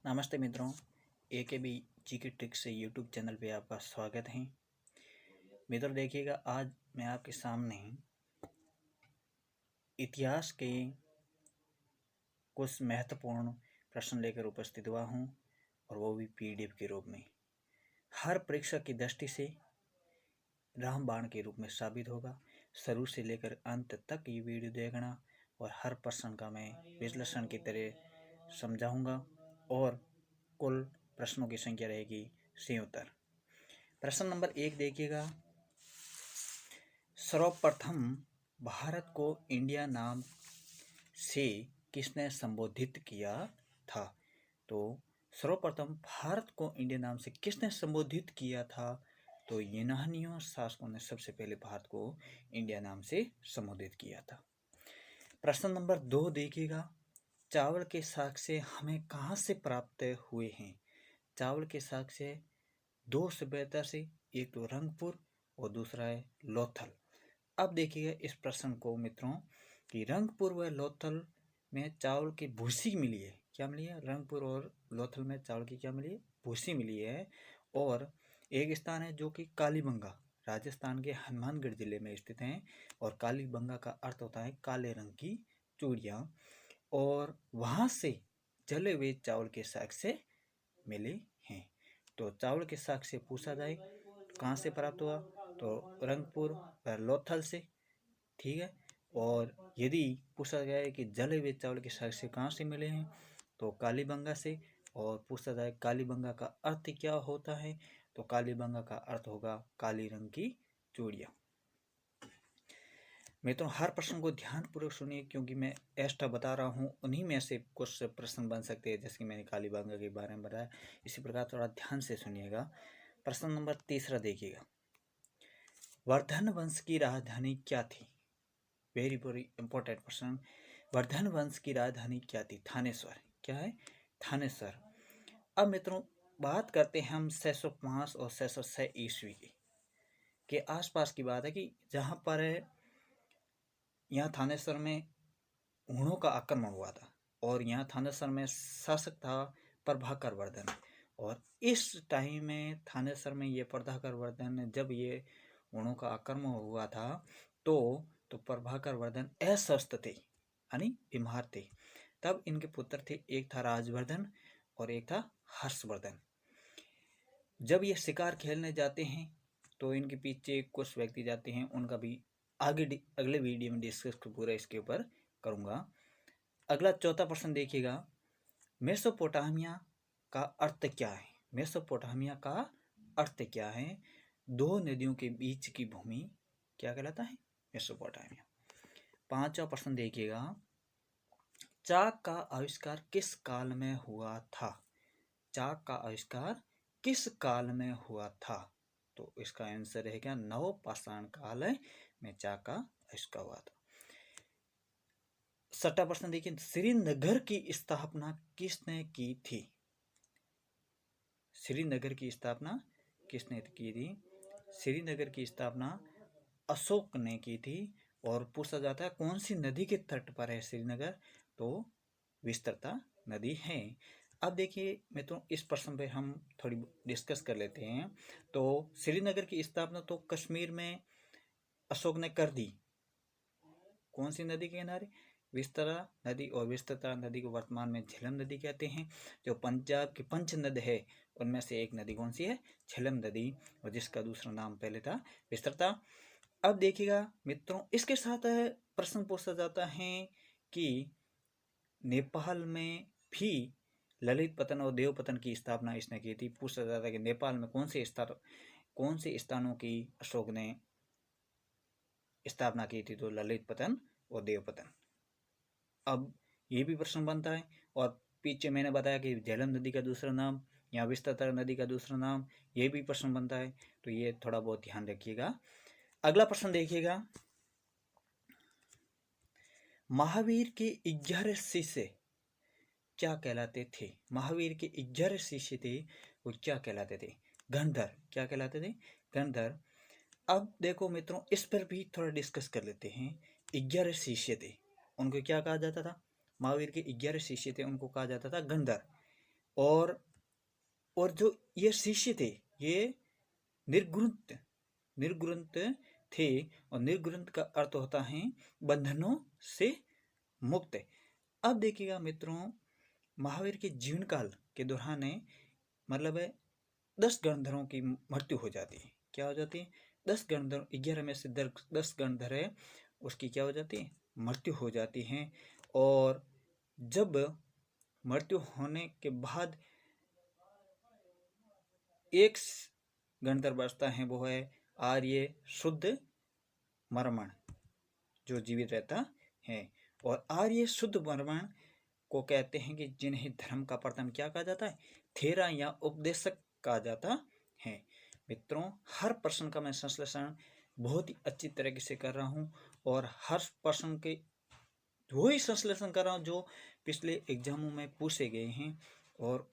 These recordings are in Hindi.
नमस्ते मित्रों, AKB जी के ट्रिक्स से यूट्यूब चैनल पे आपका स्वागत है। मित्रों देखिएगा, आज मैं आपके सामने इतिहास के कुछ महत्वपूर्ण प्रश्न लेकर उपस्थित हुआ हूँ और वो भी PDF के रूप में। हर परीक्षा की दृष्टि से रामबाण के रूप में साबित होगा। शुरू से लेकर अंत तक ये वीडियो देखना और हर प्रश्न का मैं विश्लेषण की तरह समझाऊंगा और कुल प्रश्नों की संख्या रहेगी 77। प्रश्न नंबर 1 देखिएगा, सर्वप्रथम भारत को इंडिया नाम से किसने संबोधित किया था? तो सर्वप्रथम भारत को इंडिया नाम से किसने संबोधित किया था? तो यूनानियों शासकों ने सबसे पहले भारत को इंडिया नाम से संबोधित किया था। प्रश्न नंबर 2 देखिएगा, चावल के साक्ष्य हमें कहाँ से प्राप्त हुए हैं? चावल के साक्ष्य दो सभ्यता से, एक तो रंगपुर और दूसरा है लोथल। अब देखिए इस प्रश्न को मित्रों कि रंगपुर व लोथल में चावल की भूसी मिली है। क्या मिली है? रंगपुर और लोथल में चावल की क्या मिली है? भूसी मिली है। और एक स्थान है जो कि कालीबंगा, राजस्थान के हनुमानगढ़ जिले में स्थित है। और कालीबंगा का अर्थ होता है काले रंग की चूड़ियाँ। और वहाँ से जले हुए चावल के साक्ष्य मिले हैं। तो चावल के साक्ष्य पूछा जाए कहाँ से प्राप्त हुआ? तो रंगपुर व लोथल से। ठीक है। और यदि पूछा गया है कि जले हुए चावल के साक्ष्य कहाँ से मिले हैं, तो कालीबंगा से। और पूछा जाए कालीबंगा का अर्थ क्या होता है, तो कालीबंगा का अर्थ होगा काली रंग की चूड़ियाँ। मित्रों हर प्रश्न को ध्यानपूर्वक सुनिए, क्योंकि मैं एक्स्ट्रा बता रहा हूँ, उन्हीं में से कुछ प्रश्न बन सकते हैं, जैसे कि मैंने कालीबंगा के बारे में बताया। इसी प्रकार थोड़ा ध्यान से सुनिएगा। प्रश्न नंबर 3 देखिएगा, वर्धन वंश की राजधानी क्या थी? वेरी वेरी इंपॉर्टेंट प्रश्न। वर्धन वंश की राजधानी क्या थी? थानेश्वर। क्या है? थानेश्वर। अब मित्रों बात करते हैं हम 605 और 606 ईस्वी के आसपास की बात है, कि जहाँ पर यहाँ थानेश्वर में हुणों का आक्रमण हुआ था। और यहाँ थानेश्वर में शासक था प्रभाकर वर्धन। और इस टाइम में थानेश्वर में ये प्रभाकर वर्धन, जब ये हुणों का आक्रमण हुआ था तो प्रभाकर वर्धन अस्वस्थ थे, यानी बीमार थे। तब इनके पुत्र थे, एक था राजवर्धन और एक था हर्षवर्धन। जब ये शिकार खेलने जाते हैं तो इनके पीछे कुछ व्यक्ति जाते हैं, उनका भी अगले वीडियो में डिस्कस पूरा इसके ऊपर करूँगा। अगला चौथा प्रश्न देखिएगा, मेसोपोटामिया का अर्थ क्या है? मेसोपोटामिया का अर्थ क्या है? दो नदियों के बीच की भूमि क्या कहलाता है? मेसोपोटामिया। पांचवा प्रश्न देखिएगा, चाक का आविष्कार किस काल में हुआ था? चाक का आविष्कार किस काल में हुआ था? तो इसका आंसर रहेगा नवपाषाण काल में चाक का आविष्कार हुआ था। छठा प्रश्न देखिए, श्रीनगर की स्थापना किसने की थी? श्रीनगर की स्थापना किसने की थी? श्रीनगर की स्थापना अशोक ने की थी। और पूछा जाता है कौन सी नदी के तट पर है श्रीनगर? तो विस्तृता नदी है। अब देखिए मित्रों इस प्रश्न पे हम थोड़ी डिस्कस कर लेते हैं। तो श्रीनगर की स्थापना तो कश्मीर में अशोक ने कर दी। कौन सी नदी के किनारे? विस्तरा नदी। और विस्तरा नदी को वर्तमान में झेलम नदी कहते हैं। जो पंजाब की पंच नद है उनमें से एक नदी कौन सी है? झेलम नदी, और जिसका दूसरा नाम पहले था विस्तृता। अब देखिएगा मित्रों, इसके साथ प्रश्न पूछा जाता है कि नेपाल में भी ललित पतन और देवपतन की स्थापना इसने की थी। पूछा जाता है कि नेपाल में कौन से स्थानों की अशोक ने स्थापना की थी? तो ललित पतन और देवपतन। अब ये भी प्रश्न बनता है। और पीछे मैंने बताया कि झेलम नदी का दूसरा नाम या विस्तृता नदी का दूसरा नाम, ये भी प्रश्न बनता है। तो ये थोड़ा बहुत ध्यान रखिएगा। अगला प्रश्न देखिएगा, महावीर के 11 शिष्य क्या कहलाते थे? महावीर के 11 शिष्य थे, वो क्या कहलाते थे? गणधर। क्या कहलाते थे? गणधर। अब देखो मित्रों इस पर भी थोड़ा डिस्कस कर लेते हैं। 11 शिष्य थे, उनको क्या कहा जाता था? महावीर के 11 शिष्य थे, उनको कहा जाता था गणधर। और जो ये शिष्य थे ये निर्ग्रंथ निर्ग्रंथ थे, और निर्ग्रंथ का अर्थ होता है बंधनों से मुक्त। अब देखिएगा मित्रों, महावीर के जीवन काल के दौरान मतलब 10 गणधरों की मृत्यु हो जाती है। क्या हो जाती है? 10 गणधर, 11 में से 10 गणधर है, उसकी क्या हो जाती है? मृत्यु हो जाती है। और जब मृत्यु होने के बाद एक गणधर बचता है, वो है आर्य शुद्ध मरमण, जो जीवित रहता है। और आर्य शुद्ध मरमण को कहते हैं कि जिन्हें धर्म का प्रथम क्या कहा जाता है? थेरा या उपदेशक कहा जाता है। मित्रों, हर प्रश्न का मैं संश्लेषण बहुत ही अच्छी तरीके से कर रहा हूँ, और हर प्रश्न के वही संश्लेषण कर रहा हूँ जो पिछले एग्जामों में पूछे गए हैं, और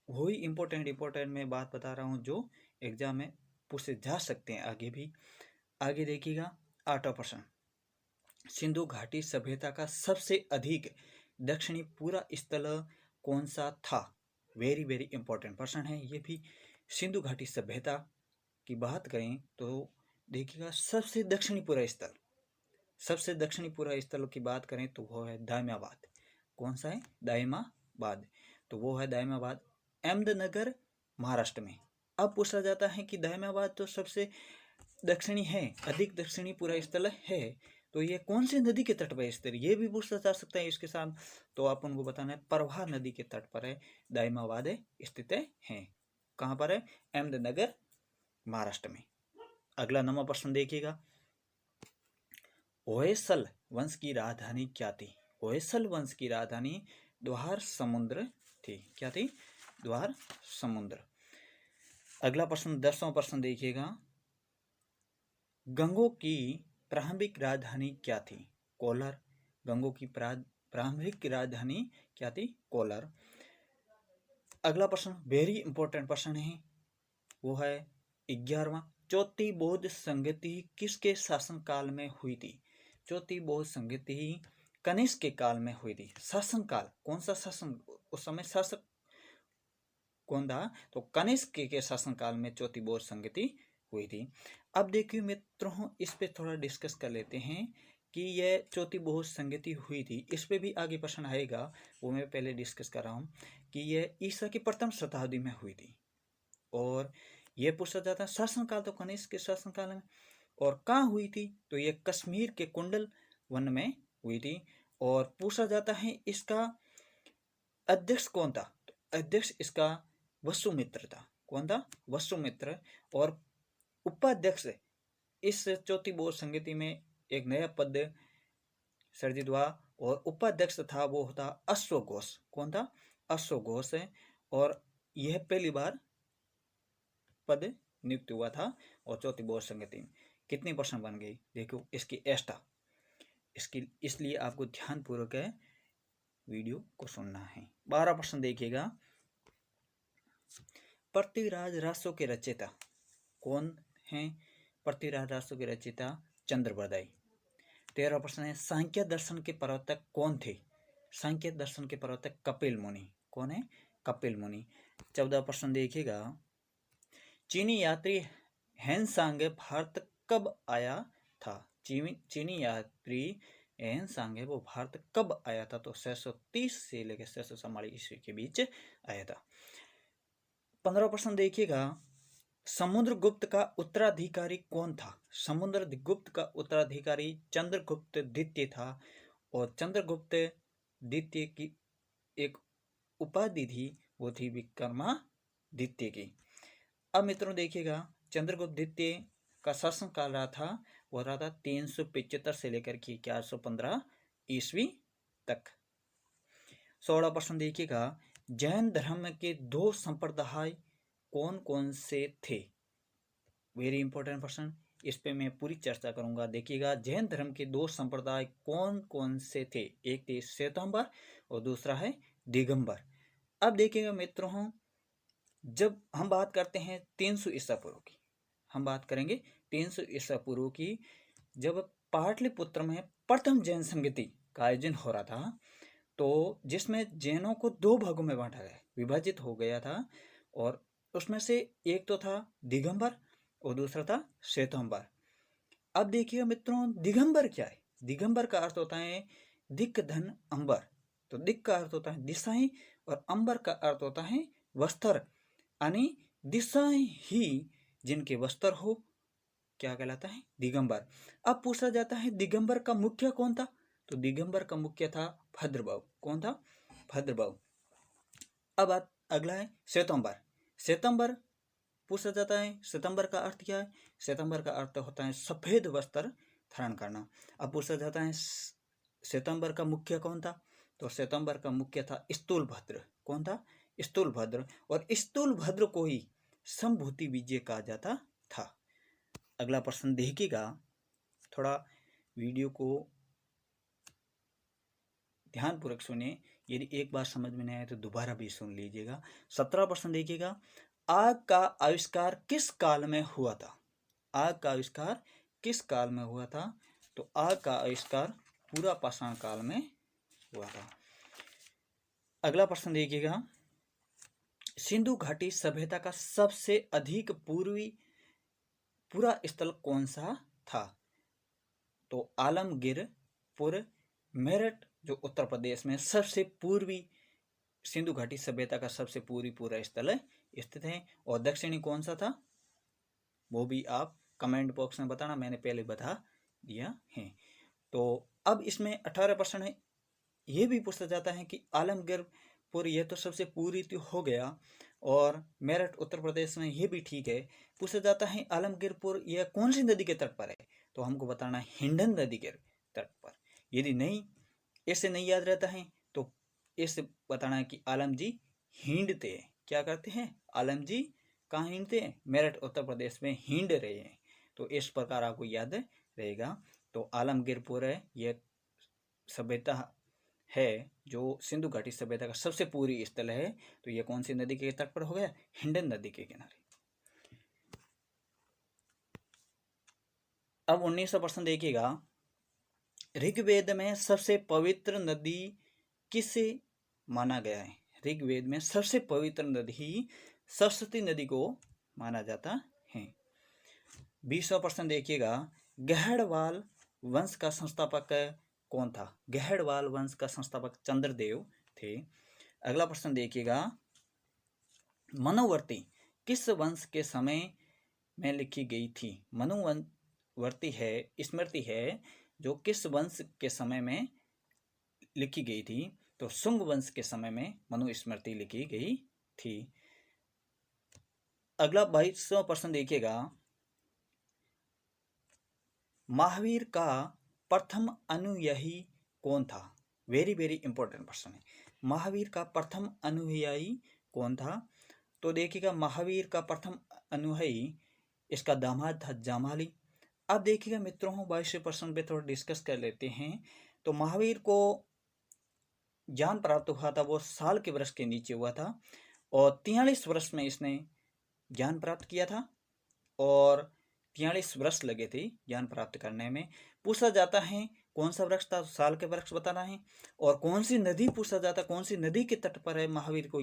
वही इम्पोर्टेंट मैं बात बता रहा हूँ जो एग्जाम में पूछे जा सकते हैं आगे भी। आगे देखिएगा 8वां प्रश्न, सिंधु घाटी सभ्यता का सबसे अधिक दक्षिणी पूरा स्थल कौन सा था? वेरी वेरी इंपॉर्टेंट प्रश्न है ये भी। सिंधु घाटी सभ्यता की बात करें तो देखिएगा सबसे दक्षिणी पूरा स्थल, सबसे दक्षिणी पूरा स्थल की बात करें तो वो है दायमाबाद। कौन सा है? दायमाबाद। तो वो है दायमाबाद, अहमदनगर, महाराष्ट्र में। अब पूछा जाता है कि दायमाबाद तो सबसे दक्षिणी है, अधिक दक्षिणी पूरा स्थल है, तो ये कौन सी नदी के तट पर स्थित? ये भी पूछा जा सकता है इसके साथ। तो आप उनको बताना है प्रवाह नदी के तट पर है दायमाबाद स्थित है। कहाँ पर है? अहमदनगर, महाराष्ट्र में। अगला 9वां प्रश्न देखिएगा, होयसल वंश की राजधानी क्या थी? होयसल वंश की राजधानी द्वार समुद्र थी। क्या थी? द्वार समुद्र। अगला प्रश्न 10वां प्रश्न देखिएगा, गंगों की प्रारंभिक राजधानी क्या थी? कोलार। गंगों की प्रारंभिक राजधानी क्या थी? कोलार। अगला प्रश्न वेरी इंपॉर्टेंट प्रश्न है, वो है 11वां, चौथी बौद्ध संगति किसके शासनकाल में हुई थी? चौथी बौद्ध संगति कनिष्क के काल में हुई थी। शासनकाल कौन सा शासन, उस समय शासक कौन था? तो कनिष्क के शासनकाल में चौथी बौद्ध संगति हुई थी। अब देखिए मित्रों, इस पे थोड़ा डिस्कस कर लेते हैं कि यह चौथी बौद्ध संगति हुई थी। इस पे भी आगे प्रश्न आएगा, वो मैं पहले डिस्कस कर रहा हूँ कि यह ईसा की प्रथम शताब्दी में हुई थी। और यह पूछा जाता है शासनकाल तो कनिष्क के शासनकाल में, और कहाँ हुई थी? तो यह कश्मीर के कुंडल वन में हुई थी। और पूछा जाता है इसका अध्यक्ष कौन था? तो अध्यक्ष इसका वसुमित्र था। कौन था? वसुमित्र। और उपाध्यक्ष इस चौथी बौद्ध संगति में एक नया पद सर्जित हुआ, और उपाध्यक्ष था वो था अश्वघोष। कौन था? अश्वघोष है। और यह पहली बार पद नियुक्त हुआ था। और चौथी बौद्ध संगति में कितनी प्रश्न बन गई देखो इसकी एस्टा, इसकी, इसलिए आपको ध्यानपूर्वक वीडियो को सुनना है। 12 प्रश्न देखिएगा, पृथ्वीराज रासो के रचयिता कौन है? पृथ्वीराज रासो के रचयिता चंद्रबरदाई। 13 प्रश्न है, सांख्य दर्शन के प्रवर्तक कौन थे? सांख्य दर्शन के प्रवर्तक कपिल मुनि। कौन है? कपिल मुनि। 14 प्रश्न देखिएगा, चीनी यात्री हेनसांग भारत कब आया था? चीनी यात्री हेनसांग वो भारत कब आया था? तो 630 से लेकर 644 ईस्वी के बीच आया था। 15 प्रश्न देखिएगा, समुद्रगुप्त का उत्तराधिकारी कौन था? समुद्रगुप्त का उत्तराधिकारी चंद्रगुप्त द्वितीय था। और चंद्रगुप्त द्वितीय की एक उपाधि थी, वो थी विक्रमादित्य की। अब मित्रों देखिएगा, चंद्रगुप्त द्वितीय का शासन काल रहा था, वो रहा था 375 से लेकर के 415 ईस्वी तक। 16 प्रश्न देखिएगा, जैन धर्म के 2 संप्रदाय कौन कौन से थे? वेरी इंपॉर्टेंट प्रश्न, इस पे मैं पूरी चर्चा करूंगा। देखिएगा, जैन धर्म के 2 संप्रदाय कौन कौन से थे? एक थे श्वेतांबर और दूसरा है दिगंबर। अब देखिएगा मित्रों, जब हम बात करते हैं 300 ईसा पूर्व की, हम बात करेंगे 300 ईसा पूर्व की, जब पाटलिपुत्र में प्रथम जैन संगति का आयोजन हो रहा था, तो जिसमें जैनों को 2 भागों में बांटा गया, विभाजित हो गया था। और उसमें से एक तो था दिगंबर और दूसरा था श्वेतांबर। अब देखिए मित्रों, दिगंबर क्या है? दिगंबर का अर्थ होता है दिक् धन अंबर। तो दिक् का अर्थ होता है दिशाएं और अंबर का अर्थ होता है वस्त्र, यानी दिशाएं ही जिनके वस्त्र हो क्या कहलाता है? दिगंबर। अब पूछा जाता है दिगंबर का मुख्य कौन था? तो दिगंबर का मुख्य था भद्रबाहु। कौन था? भद्रबाहु। अब अगला है श्वेतांबर। श्वेतांबर पूछा जाता है श्वेतांबर का अर्थ क्या है? श्वेतांबर का अर्थ होता है सफेद वस्त्र धारण करना। अब पूछा जाता है श्वेतांबर का मुख्य कौन था? तो श्वेतांबर का मुख्य था स्थूलभद्र। कौन था? स्थूलभद्र। और स्थूलभद्र को ही संभूति विजय कहा जाता था। अगला प्रश्न देखिएगा, थोड़ा वीडियो को ध्यानपूर्वक सुनिए, यदि एक बार समझ में नहीं आए तो दोबारा भी सुन लीजिएगा। 17 प्रश्न देखिएगा, आग का आविष्कार किस काल में हुआ था? आग का आविष्कार किस काल में हुआ था? तो आग का आविष्कार पूरा पाषाण काल में हुआ था। अगला प्रश्न देखिएगा, सिंधु घाटी सभ्यता का सबसे अधिक पूरा स्थल कौन सा था? तो आलमगीरपुर मेरठ जो उत्तर प्रदेश में सबसे पूर्वी सिंधु घाटी सभ्यता का सबसे पूरा स्थल स्थित है। और दक्षिणी कौन सा था वो भी आप कमेंट बॉक्स में बताना, मैंने पहले बता दिया है। तो अब इसमें 18 प्रश्न है। ये भी पूछा जाता है कि आलमगीरपुर ये तो सबसे पूरी तो हो गया, और मेरठ उत्तर प्रदेश में ये भी ठीक है। पूछा जाता है आलमगीरपुर यह कौन सी नदी के तट पर है? तो हमको बताना हिंडन नदी के तट पर। यदि नहीं ऐसे नहीं याद रहता है तो इससे बताना है कि आलम जी हींडते हैं। क्या करते हैं? आलम जी कहाँ हींडते हैं? मेरठ उत्तर प्रदेश में हींड रहे हैं। तो इस प्रकार आपको याद रहेगा। तो आलमगीरपुर है यह सभ्यता है जो सिंधु घाटी सभ्यता का सबसे पूरी स्थल है। तो यह कौन सी नदी के तट पर हो गया? हिंडन नदी के किनारे। अब 19वां प्रश्न देखिएगा, ऋग्वेद में सबसे पवित्र नदी किसे माना गया है? ऋग्वेद में सबसे पवित्र नदी सरस्वती नदी को माना जाता है। 20वां प्रश्न देखिएगा, गहड़वाल वंश का संस्थापक कौन था? गहड़वाल वंश का संस्थापक चंद्रदेव थे। अगला प्रश्न देखिएगा, मनुवर्ती किस वंश के समय में लिखी गई थी? मनुवर्ती है स्मृति है जो किस वंश के समय में लिखी गई थी? तो शुंग वंश के समय में मनुस्मृति लिखी गई थी। अगला 22वां प्रश्न देखिएगा, महावीर का प्रथम अनुयायी कौन था? वेरी वेरी इंपॉर्टेंट प्रश्न है। महावीर का प्रथम अनुयायी कौन था? तो देखिएगा, महावीर का प्रथम अनुयायी इसका दामाद था जामाली। अब देखिएगा मित्रों, 22वें प्रश्न पे थोड़ा डिस्कस कर लेते हैं। तो महावीर को ज्ञान प्राप्त हुआ था वो साल के वर्ष के नीचे हुआ था, और 43 वर्ष में इसने ज्ञान प्राप्त किया था, और 43 वर्ष लगे थे ज्ञान प्राप्त करने में। पूछा जाता है कौन सा वृक्ष था? साल के वृक्ष बताना है। और कौन सी नदी पूछा जाता, कौन सी नदी के तट पर है महावीर को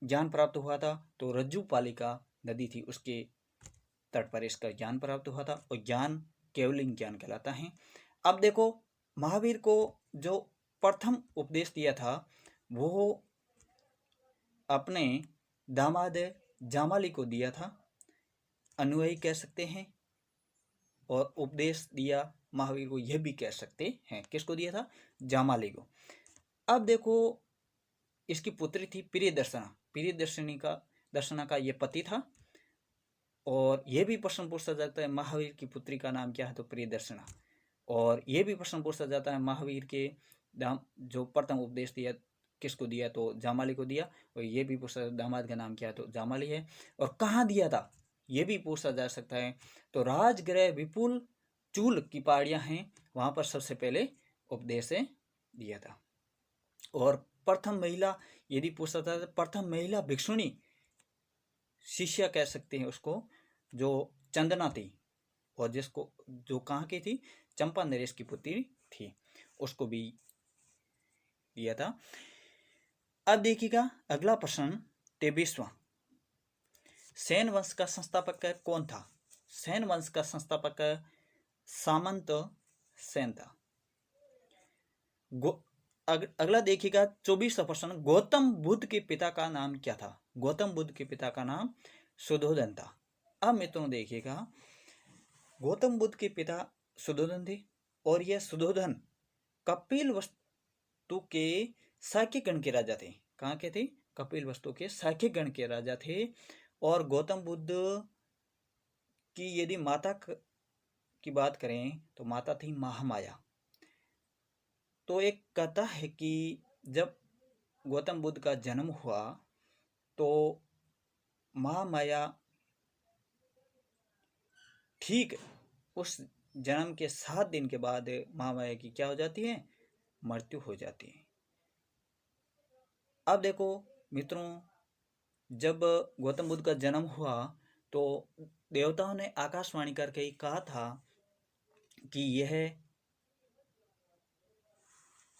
ज्ञान प्राप्त हुआ था? तो रज्जुपालिका नदी थी, उसके तट पर इसका ज्ञान प्राप्त हुआ था, और ज्ञान केवलिंग ज्ञान कहलाता है। अब देखो, महावीर को जो प्रथम उपदेश दिया था वो अपने दामाद जामाली को दिया था, अनुयायी कह सकते हैं, और उपदेश दिया महावीर को यह भी कह सकते हैं। किसको दिया था? जामाली को। अब देखो, इसकी पुत्री थी प्रियदर्शना। प्रियदर्शना का ये पति था, और यह भी प्रश्न पूछा जाता है महावीर की पुत्री का नाम क्या है? तो प्रियदर्शना। और यह भी प्रश्न पूछा जाता है महावीर के जो प्रथम उपदेश दिया किसको दिया? तो जामाली को दिया। और ये भी पूछा दामाद का नाम क्या है? तो जामाली है। और कहाँ दिया था ये भी पूछा जा सकता है। तो राजगृह विपुल चूल की पहाड़ियाँ हैं, वहाँ पर सबसे पहले उपदेश दिया था। और प्रथम महिला यदि पूछा था, प्रथम महिला भिक्षुणी शिष्या कह सकते हैं उसको, जो चंदना थी, और जिसको जो कहाँ की थी? चंपा नरेश की पुत्री थी, उसको भी दिया था। अब देखिएगा अगला प्रश्न 23वां। सेन वंश का संस्थापक कौन था? सेन वंश का संस्थापक सामंत सेन था। अगला देखिएगा 24वां प्रश्न। गौतम बुद्ध के पिता का नाम क्या था? गौतम बुद्ध के पिता का नाम सुद्धोधन था। अब मित्रों देखिएगा, गौतम बुद्ध के पिता सुद्धोधन थे और यह सुद्धोधन कपिल वस्तु के शाक्य गण के राजा थे। कहाँ के थे? कपिल वस्तु के शाक्य गण के राजा थे। और गौतम बुद्ध की यदि माता की बात करें तो माता थी महामाया। तो एक कथा है कि जब गौतम बुद्ध का जन्म हुआ तो महामाया ठीक उस जन्म के 7 दिन के बाद महामाया की क्या हो जाती है? मृत्यु हो जाती है। अब देखो मित्रों, जब गौतम बुद्ध का जन्म हुआ तो देवताओं ने आकाशवाणी करके कहा था कि यह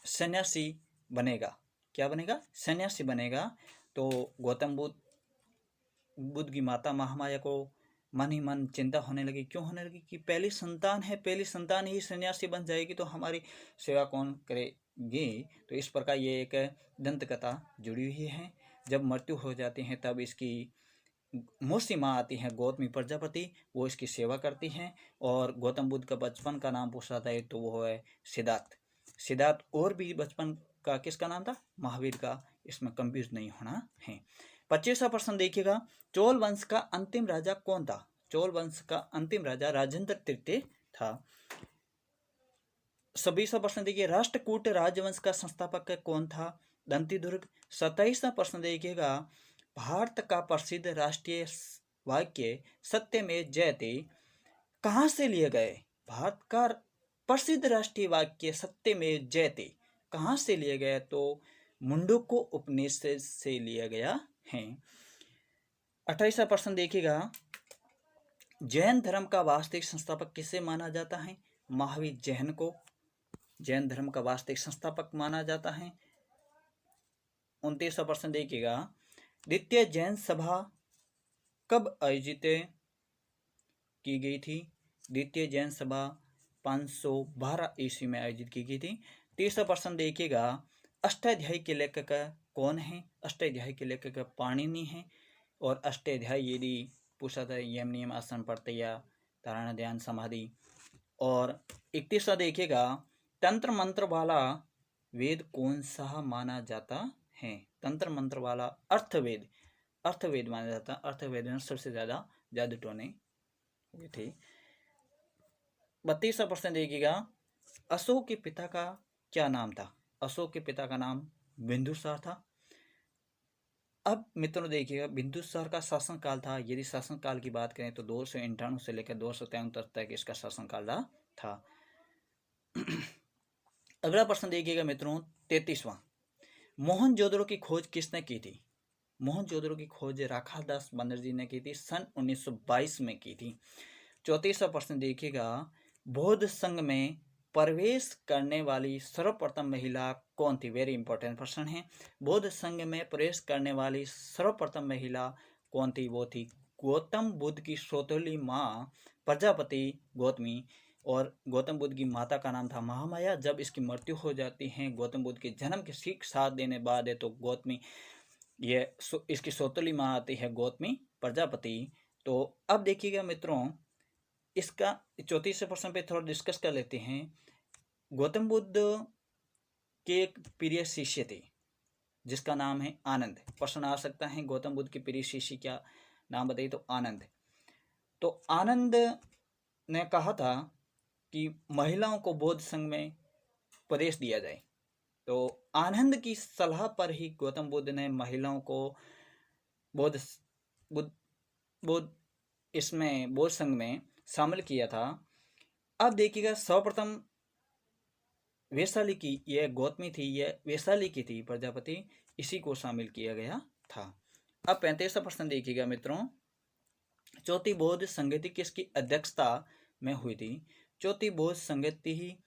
सन्यासी बनेगा। क्या बनेगा? सन्यासी बनेगा। तो गौतम बुद्ध की माता महामाया को मन ही मन चिंता होने लगी। क्यों होने लगी? कि पहली संतान है, पहली संतान ही सन्यासी बन जाएगी तो हमारी सेवा कौन करेगी? तो इस प्रकार ये एक दंत कथा जुड़ी हुई है। जब मृत्यु हो जाती है तब इसकी मौसी माँ आती है गौतमी प्रजापति, वो इसकी सेवा करती हैं। और गौतम बुद्ध का बचपन का नाम पूछा था तो वो है सिद्धार्थ। सिद्धार्थ और भी बचपन का किसका नाम था? महावीर का। इसमें कंफ्यूज नहीं होना है। 25वां प्रश्न देखिएगा। चोल वंश का अंतिम राजा कौन था? चोल वंश का अंतिम राजा राजेंद्र तृतीय था। 26वां प्रश्न देखिए। राष्ट्रकूट राजवंश का संस्थापक कौन था? दंतीदुर्ग। 27वां प्रश्न देखिएगा। भारत का प्रसिद्ध राष्ट्रीय वाक्य सत्यमेव जयते कहाँ से लिए गए? भारत का प्रसिद्ध राष्ट्रीय वाक्य सत्यमेव जयते कहाँ से लिए गया? तो मुंडको उपनिषद से लिया गया है। 28वां प्रश्न देखिएगा। जैन धर्म का वास्तविक संस्थापक किसे माना जाता है? महावीर जैन को जैन धर्म का वास्तविक संस्थापक माना जाता है। 29वां प्रश्न देखिएगा। द्वितीय जैन सभा कब आयोजित की गई थी? द्वितीय जैन सभा 512 ईस्वी में आयोजित की गई थी। 30वां प्रश्न देखिएगा। अष्टाध्यायी के लेखक कौन है? अष्टाध्यायी के लेखक पाणिनि है। और अष्टाध्यायी यदि पूछा था यम नियम आसन प्रत्यय धारणा ध्यान समाधि। और 31वां देखिएगा। तंत्र मंत्र वाला वेद कौन सा माना जाता है? तंत्र मंत्र वाला अर्थवेद माना जाता। अर्थवेद में सबसे ज्यादा जादू टोने हुए थे। 32वां प्रश्न देखिएगा। अशोक के पिता का क्या नाम था? अशोक के पिता का नाम बिंदुसार था। अब मित्रों देखिएगा, बिंदुसार का शासनकाल था। यदि शासनकाल की बात करें तो 298 से लेकर 273 तक इसका शासनकाल था। अगला प्रश्न देखिएगा मित्रों 33वां। मोहनजोदड़ो की खोज किसने की थी? मोहनजोदड़ो की खोज राखालदास बनर्जी ने की थी, सन 1922 में की थी। 34वां प्रश्न देखिएगा। बौद्ध संघ में प्रवेश करने वाली सर्वप्रथम महिला कौन थी? वेरी इंपॉर्टेंट प्रश्न है। बौद्ध संघ में प्रवेश करने वाली सर्वप्रथम महिला कौन थी? वो थी गौतम बुद्ध की सौतेली माँ प्रजापति गौतमी। और गौतम बुद्ध की माता का नाम था महामाया। जब इसकी मृत्यु हो जाती है गौतम बुद्ध के जन्म के ठीक 7 दिन बाद है तो गौतमी ये इसकी सौतेली माँ आती है गौतमी प्रजापति। तो अब देखिएगा मित्रों, इसका 34वें प्रश्न पे थोड़ा डिस्कस कर लेते हैं। गौतम बुद्ध के एक प्रिय शिष्य थे जिसका नाम है आनंद। प्रश्न आ सकता है गौतम बुद्ध के प्रिय शिष्य क्या नाम बताइए? तो आनंद। तो आनंद ने कहा था कि महिलाओं को बौद्ध संघ में प्रवेश दिया जाए। तो आनंद की सलाह पर ही गौतम बुद्ध ने महिलाओं को बौद्ध संघ में शामिल किया था। अब देखिएगा सर्वप्रथम वैशाली की यह गौतमी थी, यह वैशाली की थी प्रजापति, इसी को शामिल किया गया था। अब 35वां प्रश्न देखिएगा मित्रों। चौथी बौद्ध संगति किसकी अध्यक्षता में हुई थी? चौथी बौद्ध संगति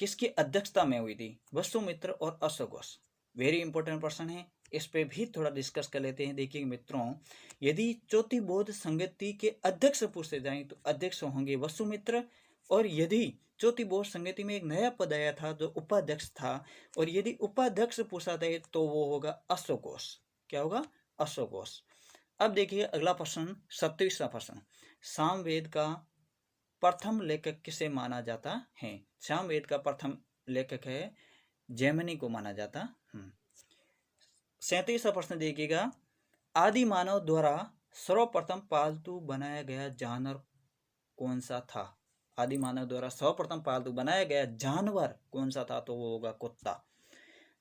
किसकी अध्यक्षता में हुई थी? वसुमित्र और अशोकवश। वेरी इंपॉर्टेंट प्रश्न है, इस पे भी थोड़ा डिस्कस कर लेते हैं। देखिए मित्रों, यदि चौथी बौद्ध संगति के अध्यक्ष पूछे जाएं तो अध्यक्ष होंगे वसुमित्र, और यदि चौथी बौद्ध संगति में एक नया पद आया था जो उपाध्यक्ष था, और यदि उपाध्यक्ष पूछा जाए तो वो होगा अशोकवश। क्या होगा? अशोकवश। अब देखिए अगला प्रश्न, 27वां प्रश्न, सामवेद का प्रथम लेखक किसे माना जाता है? सामवेद का प्रथम लेखक है जैमिनी को माना जाता। 37वां प्रश्न देखिएगा, आदि मानव द्वारा सर्वप्रथम पालतू बनाया गया जानवर कौन सा था? आदि मानव द्वारा सर्वप्रथम पालतू बनाया गया जानवर कौन सा था? तो वो होगा कुत्ता।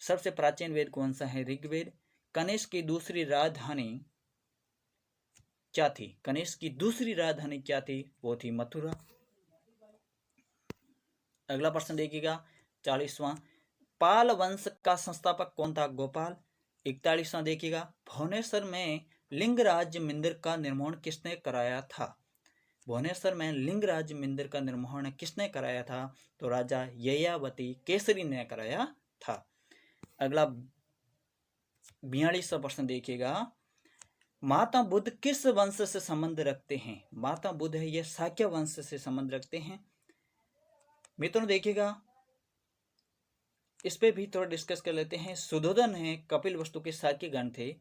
सबसे प्राचीन वेद कौन सा है? ऋग्वेद। कनिष्क की दूसरी राजधानी क्या थी? कनिष्क की दूसरी राजधानी क्या थी? वो थी मथुरा। अगला प्रश्न देखिएगा 40वां, पाल वंश का संस्थापक कौन था? गोपाल। 41वां देखिएगा, भुवनेश्वर में लिंगराज मंदिर का निर्माण किसने कराया था? भुवनेश्वर में लिंगराज मंदिर का निर्माण किसने कराया था? तो राजा ययावती केसरी ने कराया था। अगला 42वां प्रश्न देखिएगा, महात्मा बुद्ध किस वंश से संबंध रखते हैं? महात्मा बुद्ध है ये शाक्य वंश से संबंध रखते हैं। मित्रों देखिएगा, इस पे भी थोड़ा डिस्कस कर लेते हैं। सुधोधन है कपिल वस्तु के शाक्य गण थे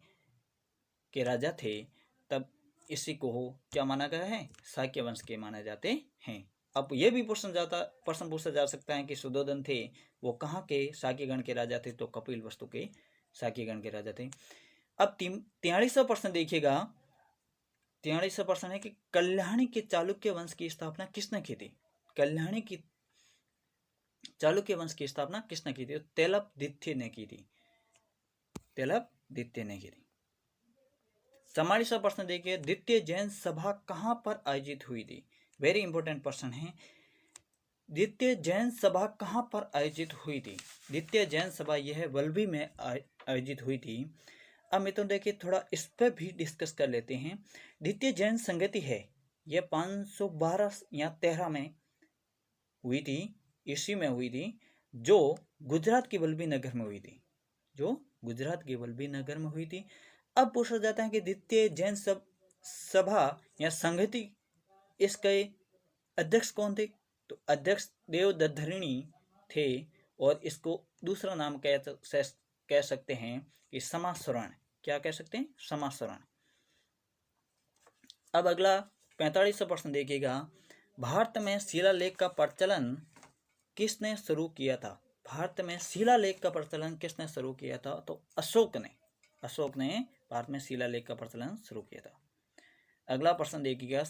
के राजा थे, तब इसी को क्या माना गया है? शाक्य वंश के माने जाते हैं। अब ये भी प्रश्न पूछा जा सकता है कि सुधोधन थे वो कहाँ के शाक्य गण के राजा थे? तो कपिल वस्तु के शाक्य गण के राजा थे। अब 43वां प्रश्न देखिएगा, 43वां प्रश्न है कि कल्याणी के चालुक्य वंश की स्थापना किसने की थी? कल्याणी की चालुक्य वंश की स्थापना किसने की थी? तेलपदित्य ने की थी। तेलपदित्य ने की थी। 44वां प्रश्न देखिए, द्वितीय जैन सभा कहां पर आयोजित हुई थी? वेरी इंपॉर्टेंट प्रश्न है। द्वितीय जैन सभा कहां पर आयोजित हुई थी? द्वितीय जैन सभा यह वल्लभी में आयोजित हुई थी। अब मित्रों देखिए थोड़ा इस पर भी डिस्कस कर लेते हैं। द्वितीय जैन संगति है यह 512 या 13 में हुई थी, ईस्वी में हुई थी, जो गुजरात के वल्लभी नगर में हुई थी। जो गुजरात के वल्लभी नगर में हुई थी। अब पूछा जाता है कि द्वितीय जैन सभा या संगति इसके अध्यक्ष कौन थे? तो अध्यक्ष देवदत्तधरिणी थे, और इसको दूसरा नाम कह सकते हैं कि समासरण। क्या कह सकते हैं? समासरण। अब अगला 45वां प्रश्न देखिएगा, भारत में शिलालेख का प्रचलन किसने शुरू किया था? भारत में शिलालेख का प्रचलन किसने शुरू किया था? तो अशोक ने भारत में शिलालेख का प्रचलन शुरू किया था। अगला प्रश्न देखिएगा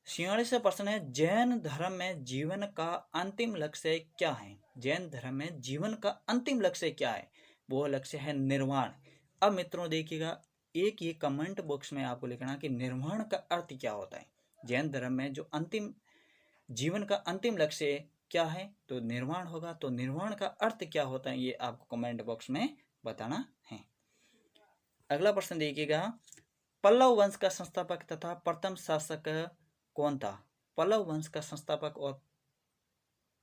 46वां प्रश्न है, जैन धर्म में जीवन का अंतिम लक्ष्य क्या है? जैन धर्म में जीवन का अंतिम लक्ष्य क्या है? वो लक्ष्य है निर्वाण। अब मित्रों देखिएगा, एक ये कमेंट बॉक्स में आपको लिखना कि निर्वाण का अर्थ क्या होता है। जैन धर्म में जो अंतिम जीवन का अंतिम लक्ष्य क्या है? तो निर्वाण होगा। तो निर्वाण का अर्थ क्या होता है ये आपको कमेंट बॉक्स में बताना है। अगला प्रश्न देखिएगा, पल्लव वंश का संस्थापक तथा प्रथम शासक कौन था? पल्लव वंश का संस्थापक और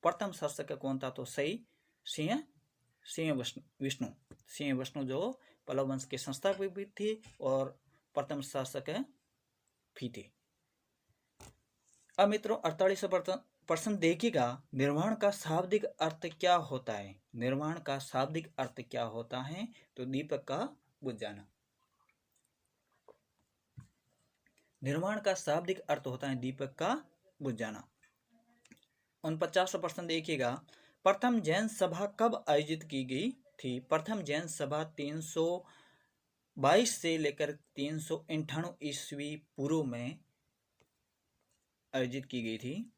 प्रथम शासक कौन था? तो सही सिंह विष्णु जो पल्लव वंश के संस्थापक भी थे और प्रथम शासक भी थे। अब मित्रों 48वां प्रश्न देखिएगा, निर्वाण का शाब्दिक अर्थ क्या होता है? निर्वाण का शाब्दिक अर्थ क्या होता है? तो दीपक का बुझ जाना। निर्वाण का शाब्दिक अर्थ होता है दीपक का बुझ जाना। 49वां प्रश्न देखिएगा, प्रथम जैन सभा कब आयोजित की गई थी? प्रथम जैन सभा 322 से लेकर 398 ईस्वी पूर्व में आयोजित की गई थी।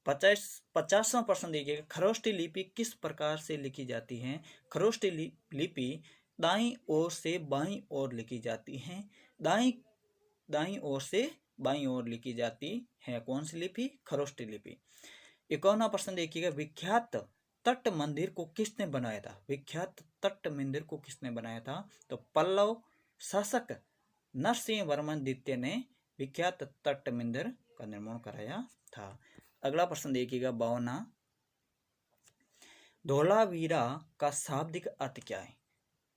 50वां प्रश्न देखिएगा, खरोष्टी लिपि किस प्रकार से लिखी जाती है? खरोष्टी लिपि दाईं ओर से बाईं ओर लिखी जाती है। दाईं ओर से बाईं ओर लिखी जाती है। कौन सी लिपि? खरोष्टी लिपि। 51वां प्रश्न देखिएगा, विख्यात तट मंदिर को किसने बनाया था? विख्यात तट मंदिर को किसने बनाया था? तो पल्लव शासक नरसिंह वर्मन द्वितीय ने विख्यात तट मंदिर का निर्माण कराया था। अगला प्रश्न देखिएगा 52। धोलावीरा का शाब्दिक अर्थ क्या है?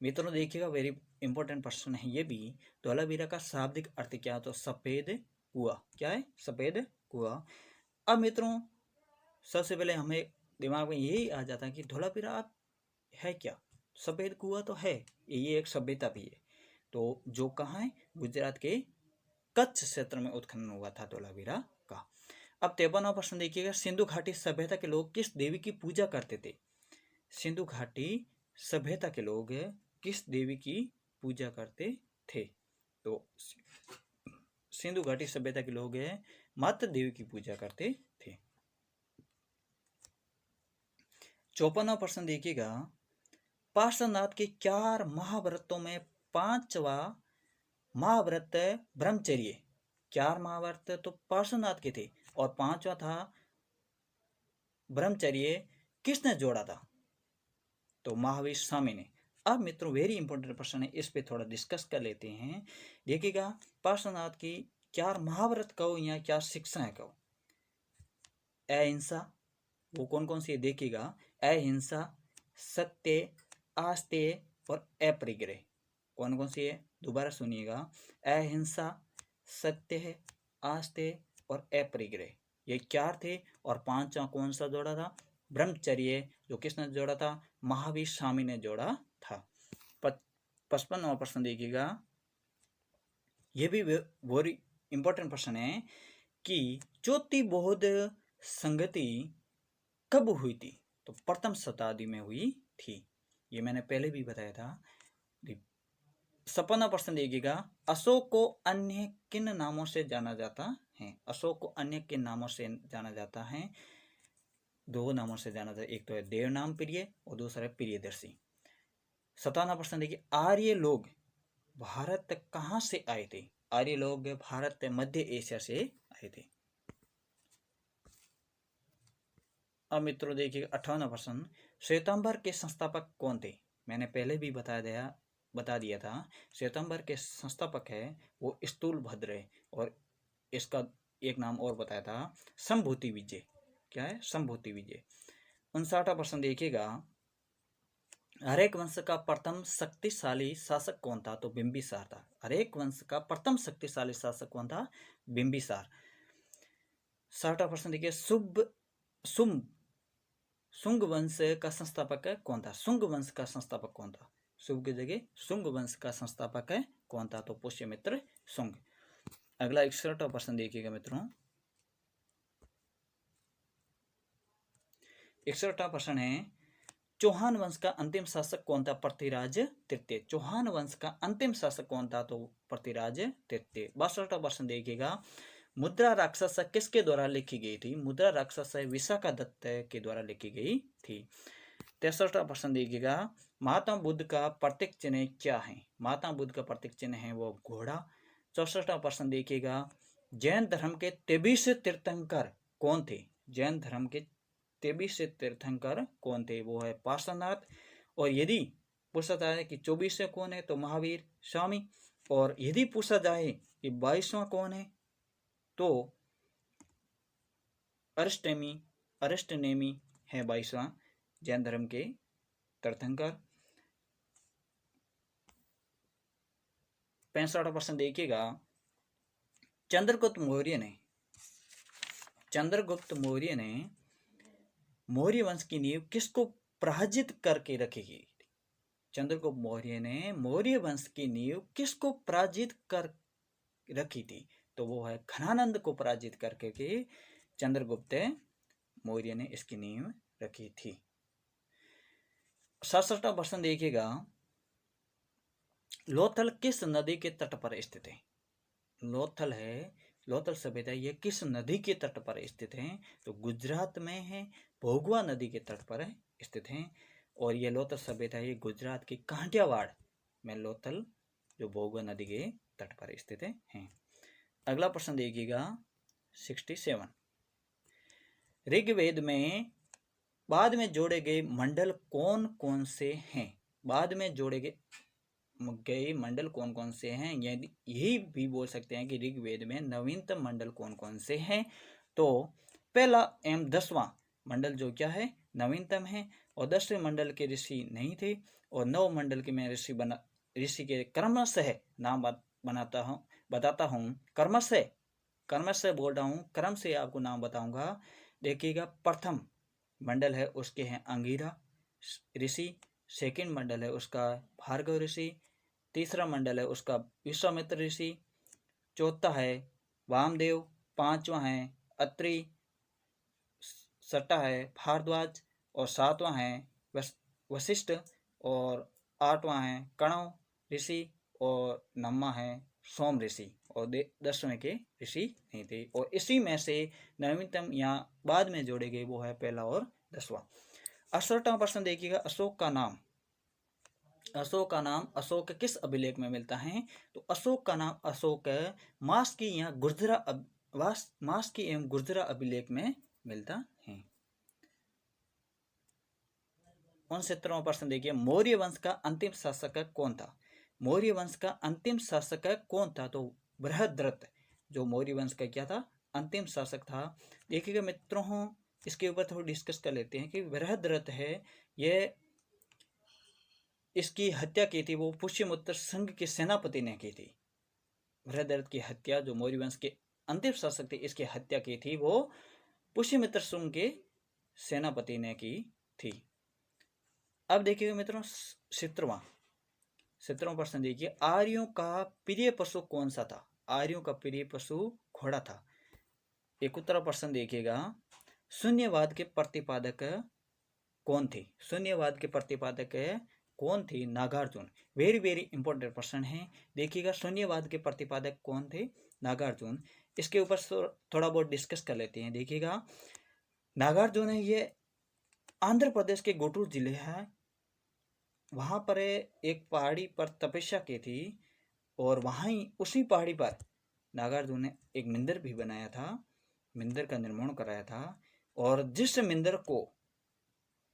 मित्रों देखिएगा, वेरी इंपॉर्टेंट प्रश्न है ये भी। धोलावीरा का शाब्दिक अर्थ क्या है? तो सफेद कुआं। क्या है? सफेद कुआं। अब मित्रों सबसे पहले हमें दिमाग में यही आ जाता है कि धोलावीरा है क्या? सफेद कुआं तो है, ये एक सभ्यता भी है। तो जो कहाँ है? गुजरात के कच्छ क्षेत्र में उत्खनन हुआ था धोलावीरा का। अब 53वां प्रश्न देखिएगा, सिंधु घाटी सभ्यता के लोग किस देवी की पूजा करते थे? सिंधु घाटी सभ्यता के लोग किस देवी की पूजा करते थे? तो सिंधु घाटी सभ्यता के लोग मातृ देवी की पूजा करते थे। 54वां प्रश्न देखिएगा, पार्श्वनाथ के 4 महाव्रतों में 5वां महाव्रत ब्रह्मचर्य। 4 महाव्रत तो पार्श्वनाथ के थे और 5वां था ब्रह्मचर्य। किसने जोड़ा था? तो महावीर स्वामी ने। अब मित्रों वेरी इंपॉर्टेंट प्रश्न है, इस पे थोड़ा डिस्कस कर लेते हैं। देखिएगा, पार्श्वनाथ की 4 महाव्रत कहो या 4 शिक्षाएं कहो। अहिंसा, वो कौन कौन सी है? देखिएगा, अहिंसा, सत्य, आस्तेय और अपरिग्रह। कौन कौन सी है? दोबारा सुनिएगा, अहिंसा, सत्य, आस्तेय और अपरिग्रह, ये 4 थे। और 5वां कौन सा जोड़ा था? ब्रह्मचर्य, जो किसने जोड़ा था? महावीर स्वामी ने जोड़ा था। 55वां प्रश्न देखिएगा, यह भी वेरी इंपॉर्टेंट प्रश्न है कि चौथी बौद्ध संगति कब हुई थी? तो प्रथम शताब्दी में हुई थी, ये मैंने पहले भी बताया था। 56वां प्रश्न देखिएगा, अशोक को अन्य किन नामों से जाना जाता है? अशोक को अन्य किन नामों से जाना जाता है? 2 नामों से जाना जाता है, एक तो है देवनाम प्रिय और दूसरा है प्रियदर्शी। 57वां प्रश्न देखिए, आर्य लोग भारत कहाँ से आए थे? आर्य लोग भारत मध्य एशिया से आए थे। अब मित्रों देखिए 58वां प्रश्न, श्वेतांबर के संस्थापक कौन थे? मैंने पहले भी बता दिया था। श्वेतांबर के संस्थापक है वो स्थूलभद्र है, और इसका एक नाम और बताया था, संभूति विजय। क्या है? संभूति विजय। 59वां प्रश्न देखिएगा, हरेक वंश का प्रथम शक्तिशाली शासक कौन था? तो बिंबिसार था। हरेक वंश का प्रथम शक्तिशाली शासक कौन था? बिंबिसार। 60वां प्रश्न देखिए, शुंग वंश का संस्थापक कौन था? शुंग वंश का संस्थापक कौन था? शुंग की जगह शुंग वंश का संस्थापक कौन था? तो पुष्यमित्र शुंग। अगला 61वां प्रश्न देखिएगा मित्रों, 61वां प्रश्न है, चौहान वंश का अंतिम शासक कौन था? पृथ्वीराज तृतीय। चौहान वंश का अंतिम शासक कौन था? तो पृथ्वीराज तृतीय। 62वां प्रश्न देखिएगा, मुद्रा राक्षस किसके द्वारा लिखी गई थी? मुद्रा राक्षस विशाखादत्त के द्वारा लिखी गई थी। 63वां प्रश्न देखिएगा, महात्मा बुद्ध का प्रतीक चिन्ह क्या है? महात्मा बुद्ध का प्रतीक चिन्ह है वो घोड़ा। 64वां प्रश्न देखिएगा, जैन धर्म के 23 तीर्थंकर कौन थे? जैन धर्म के 23 तीर्थंकर कौन थे? वो है पार्श्वनाथ। और यदि पूछा जाए कि 24 कौन है? तो महावीर स्वामी। और यदि पूछा जाए कि 22वां कौन है? तो अरिष्टनेमी है 22वां जैन धर्म के तीर्थंकर। 65वां प्रश्न देखिएगा, चंद्रगुप्त मौर्य ने मौर्य वंश की नींव किसको पराजित करके रखी? चंद्रगुप्त मौर्य ने मौर्य वंश की नींव किसको पराजित कर रखी थी? तो वो है घनानंद को पराजित करके के चंद्रगुप्त मौर्य ने इसकी नींव रखी थी। 67वां प्रश्न देखिएगा, लोथल किस नदी के तट पर स्थित है? लोथल सभ्यता ये किस नदी के तट पर स्थित है? तो गुजरात में है, भोगवा नदी के तट पर स्थित है। और ये लोथल सभ्यता ये गुजरात की कांठियावाड़ में लोथल जो भोगवा नदी के तट पर स्थित है। अगला प्रश्न देखिएगा 67, ऋग्वेद में बाद में जोड़े गए मंडल कौन कौन से हैं? बाद में जोड़े गए मंडल कौन कौन से हैं? यही भी बोल सकते हैं कि ऋग्वेद में नवीनतम मंडल कौन कौन से हैं? तो पहला एवं 10वां मंडल जो क्या है, नवीनतम है, और 10वें मंडल के ऋषि नहीं थे, और 9 मंडल के मैं ऋषि के क्रमशः नाम बताता हूँ। क्रमशः बोल रहा हूँ, क्रम से आपको नाम बताऊंगा। देखिएगा, प्रथम मंडल है उसके हैं अंगिरा ऋषि, सेकंड मंडल है उसका भार्गव ऋषि, तीसरा मंडल है उसका विश्वामित्र ऋषि, चौथा है वामदेव, पांचवा है अत्रि, छठा है भारद्वाज, और सातवां है वशिष्ठ, और आठवां है कणव ऋषि, और नौवां है सोम ऋषि, और 10वें के ऋषि नहीं थे। और इसी में से नवीनतम या बाद में जोड़े गए वो है पहला और 10वां। 68वां प्रश्न देखिएगा, अशोक का नाम अशोक किस अभिलेख में मिलता है? तो अशोक का नाम अशोक मास्की या मास्की एवं गुर्जरा अभिलेख में मिलता है। 69वां प्रश्न देखिए, मौर्य वंश का अंतिम शासक कौन था? मौर्य वंश का अंतिम शासक कौन था? तो बृहद्रथ जो मौर्य वंश का क्या था, अंतिम शासक था। देखिएगा मित्रों, इसके ऊपर थोड़ा डिस्कस कर लेते हैं कि बृहद्रथ है, ये इसकी हत्या की थी वो पुष्यमित्र संघ के सेनापति ने की थी। बृहद्रथ की हत्या, जो मौर्य वंश के अंतिम शासक थे, इसकी हत्या की थी वो पुष्यमित्र संघ के सेनापति ने की थी। अब देखिएगा मित्रों, 17वां प्रश्न देखिए, आर्यों का प्रिय पशु कौन सा था? आर्यों का प्रिय पशु घोड़ा था। 71वां प्रश्न देखिएगा, शून्यवाद के प्रतिपादक कौन थे? शून्यवाद के प्रतिपादक कौन थे? नागार्जुन। वेरी वेरी इंपॉर्टेंट प्रश्न है। देखिएगा, शून्यवाद के प्रतिपादक कौन थे? नागार्जुन। इसके ऊपर थोड़ा बहुत डिस्कस कर लेते हैं। देखिएगा, नागार्जुन है, ये आंध्र प्रदेश के गुंटूर जिले है, वहां पर एक पहाड़ी पर तपस्या की थी, और वहां ही उसी पहाड़ी पर नागार्जुन ने एक मंदिर भी बनाया था, मंदिर का निर्माण कराया था, और जिस मंदिर को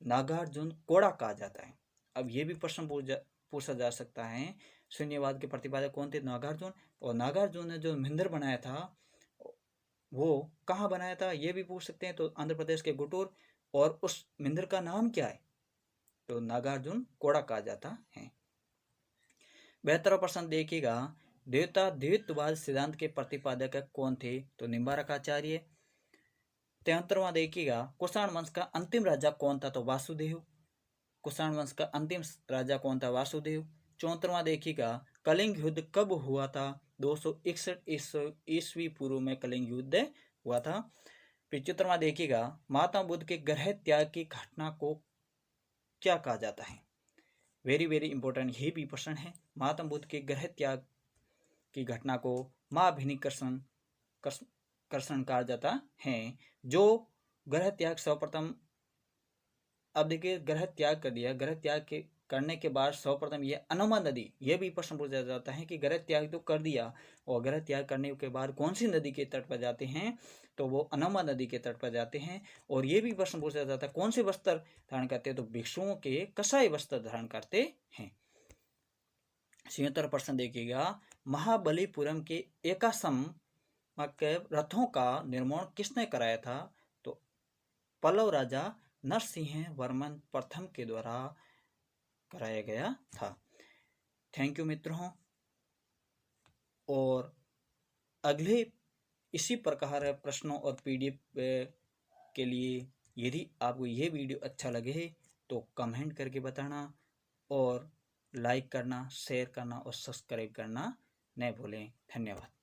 नागार्जुन कोड़ा कहा जाता है। अब ये भी प्रश्न पूछा जा सकता है, शून्यवाद के प्रतिपादक कौन थे? नागार्जुन। और नागार्जुन ने जो मंदिर बनाया था वो कहाँ बनाया था, ये भी पूछ सकते हैं। तो आंध्र प्रदेश के गुंटूर। और उस मंदिर का नाम क्या है? तो नागार्जुन कोड़ा कहा जाता है। 72वां प्रश्न देखिएगा, देवता द्वित्ववाद सिद्धांत के प्रतिपादक कौन थे? तो निम्बारकाचार्य। 73वां देखिएगा, कुषाण वंश का अंतिम राजा कौन था? तो वासुदेव। कुषाण वंश का अंतिम राजा कौन था? वासुदेव। 74वां देखिएगा, कलिंग युद्ध कब हुआ था? 261 ईस्वी पूर्व में कलिंग युद्ध हुआ था। 75वां देखिएगा, महात्मा बुद्ध के गृह त्याग की घटना को क्या कहा जाता है? वेरी वेरी इंपॉर्टेंट ये भी प्रश्न है। महात्मा बुद्ध के गृह त्याग की घटना को महाभिनिकर्षण कहा जाता है। जो गृह त्याग सर्वप्रथम, अब देखिए, गृह त्याग कर दिया, गृह त्याग के करने के बाद सर्वप्रथम ये अनोमा नदी, ये भी प्रश्न पूछा जाता है कि गृह त्याग तो कर दिया, और गृह त्याग करने के बाद कौन सी नदी के तट पर जाते हैं? तो वो अनोमा नदी के तट पर जाते हैं। और ये भी प्रश्न पूछा जाता है कौन से वस्त्र धारण करते हैं? तो भिक्षुओं के कसाई वस्त्र धारण करते हैं। 77वां प्रश्न देखिएगा, महाबलीपुरम के एकाश्म रथों का निर्माण किसने कराया था? तो पल्लव राजा नरसिंह वर्मन प्रथम के द्वारा कराया गया था। थैंक यू मित्रों। और अगले इसी प्रकार प्रश्नों और पीडीएफ के लिए यदि आपको ये वीडियो अच्छा लगे तो कमेंट करके बताना, और लाइक करना, शेयर करना और सब्सक्राइब करना न भूलें। धन्यवाद।